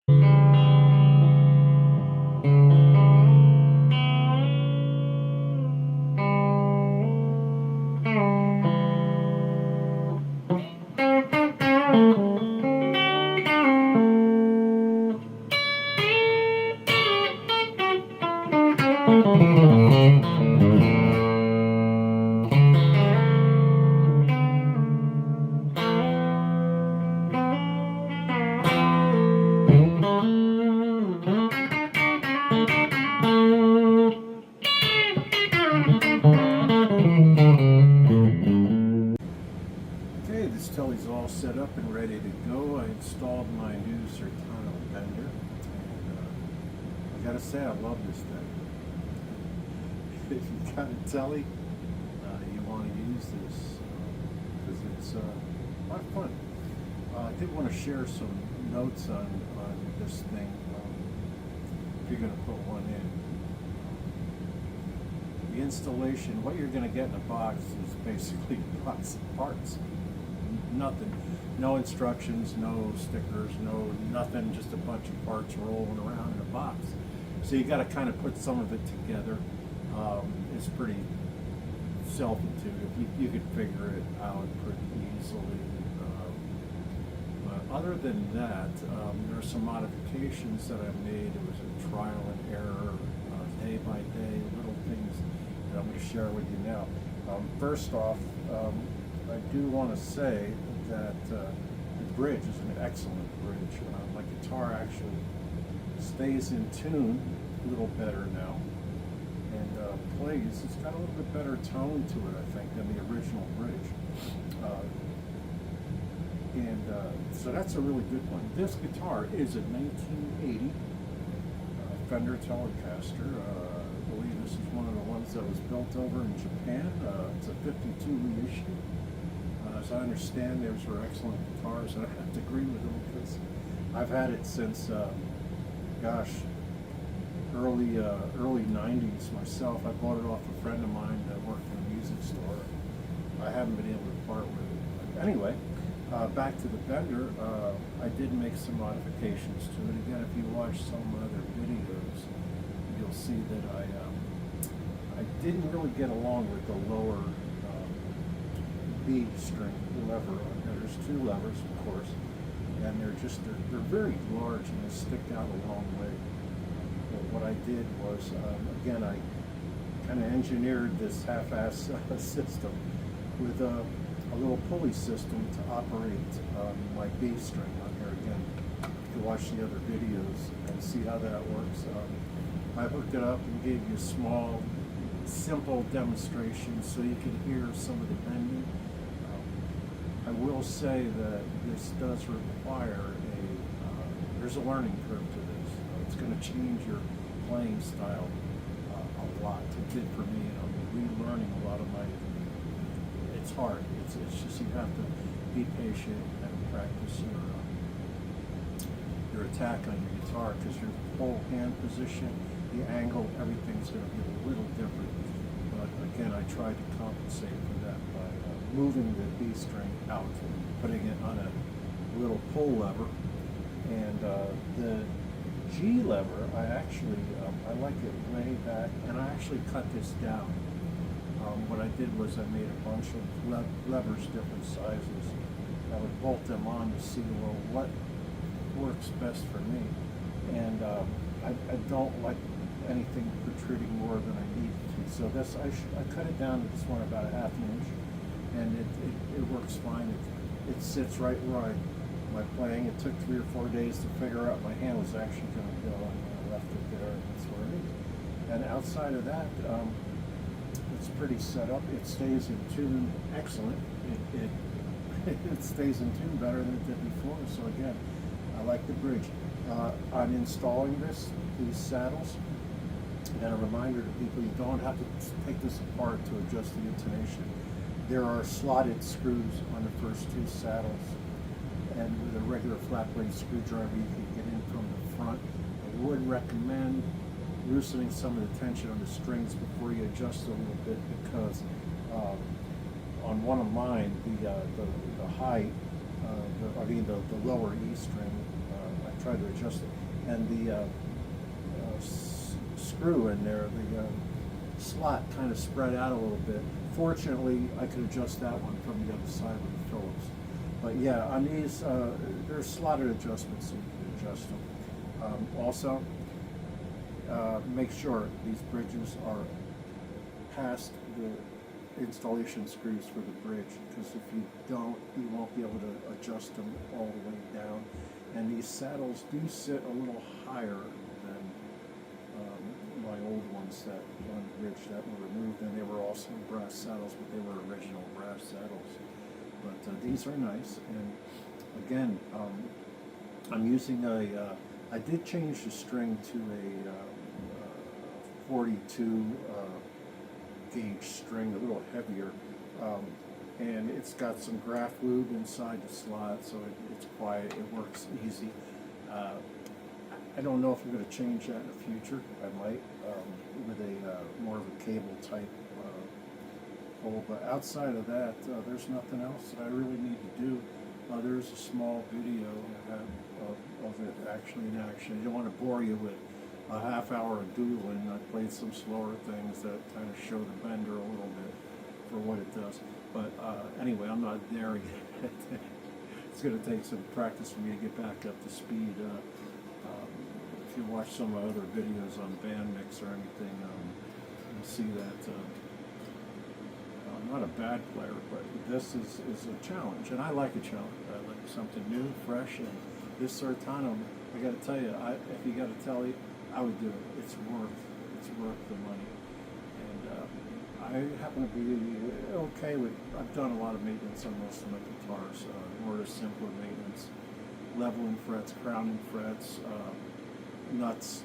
Okay, this telly's all set up and ready to go. I installed my new Certano Bender, and I gotta say I love this thing. If you've got a telly, you want to use this because it's a lot of fun. I did want to share some notes on this thing if you're going to put one in. The installation, what you're going to get in a box is basically a box of parts. Nothing, no instructions, no stickers, no nothing, just a bunch of parts rolling around in a box. So you got to kind of put some of it together. It's pretty self-intuitive. You could figure it out pretty easily. But other than that, there are some modifications that I made. It was a trial and error, day by day, little things that I'm going to share with you now. First off, I do want to say that the bridge is an excellent bridge. My guitar actually stays in tune a little better now, and plays. It's got a little bit better tone to it, I think, than the original bridge. So that's a really good one. This guitar is a 1980 Fender Telecaster. I believe this is one of the ones that was built over in Japan. It's a 52 reissue. As I understand, those were excellent guitars, and I have to agree with them because I've had it since, early 90s myself. I bought it off a friend of mine that worked in a music store. I haven't been able to part with it. Anyway, back to the Bender, I did make some modifications to it. Again, if you watch some other videos, you'll see that I didn't really get along with the lower B string lever. There's two levers, of course, and they're very large and they stick out a long way. But what I did was, again, I kind of engineered this half-ass system with a little pulley system to operate my B string on here. Again, you can watch the other videos and see how that works. I hooked it up and gave you a small, simple demonstration so you can hear some of the bending. I will say that this does require there's a learning curve to this. It's going to change your playing style a lot. It did for me, and I'm relearning a lot of my, it's hard. It's just you have to be patient and practice your attack on your guitar, because your whole hand position, the angle, everything's going to be a little different. But again, I tried to compensate for that by moving the B string out and putting it on a little pull lever. And the G lever, I actually, I like it way back, and I actually cut this down. What I did was I made a bunch of levers, different sizes. I would bolt them on to see, well, what works best for me. And I don't like anything protruding more than I need to. So this, I cut it down to this one about a ½ inch, and it works fine. It sits right where my playing. It took 3 or 4 days to figure out my hand was actually going to go, and I left it there, and that's where it is. And outside of that, it's pretty set up. It stays in tune excellent. It stays in tune better than it did before. So again, I like the bridge. I'm installing these saddles. And a reminder to people, you don't have to take this apart to adjust the intonation. There are slotted screws on the first 2 saddles, and with a regular flat blade screwdriver you can get in from the front. I would recommend loosening some of the tension on the strings before you adjust a little bit, because on one of mine, the high, the lower E string, I tried to adjust it, and the screw in there, the slot kind of spread out a little bit. Fortunately, I could adjust that one from the other side with the Phillips. But yeah, on these, there's slotted adjustments so you can adjust them. Also, make sure these bridges are past the installation screws for the bridge, because if you don't, you won't be able to adjust them all the way down. And these saddles do sit a little higher than my old ones that on the bridge that were removed, and they were also brass saddles, but they were original brass saddles. But these are nice, and again, I'm using I did change the string to a 42 gauge string, a little heavier, and it's got some graft lube inside the slot, so it's quiet, it works easy. I don't know if I'm going to change that in the future. I might, with a more of a cable type hole, but outside of that, there's nothing else that I really need to do. There's a small video of it actually in action. I don't want to bore you with a half hour of doodling. I played some slower things that kind of show the bender a little bit for what it does. But anyway, I'm not there yet. It's going to take some practice for me to get back up to speed. If you watch some of my other videos on band mix or anything, you'll see that I'm not a bad player, but this is a challenge, and I like a challenge. I like something new, fresh, and this Certano, I got to tell you, if you got to tell you, I would do it. It's worth the money, and I happen to be okay with. I've done a lot of maintenance on most of my guitars, more the simpler maintenance, leveling frets, crowning frets, nuts,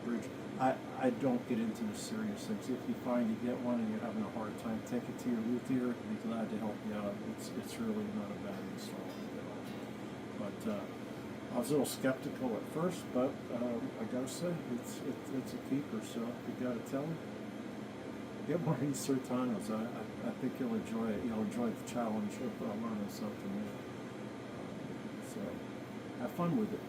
bridge. I don't get into the serious things. If you find you get one and you're having a hard time, take it to your luthier. He'd be glad to help you out. It's really not a bad install at all. But I was a little skeptical at first, but I gotta say it's a keeper. So you gotta tell me, get one of these Certanos. I think you'll enjoy it. You'll enjoy the challenge of learning something new. So have fun with it.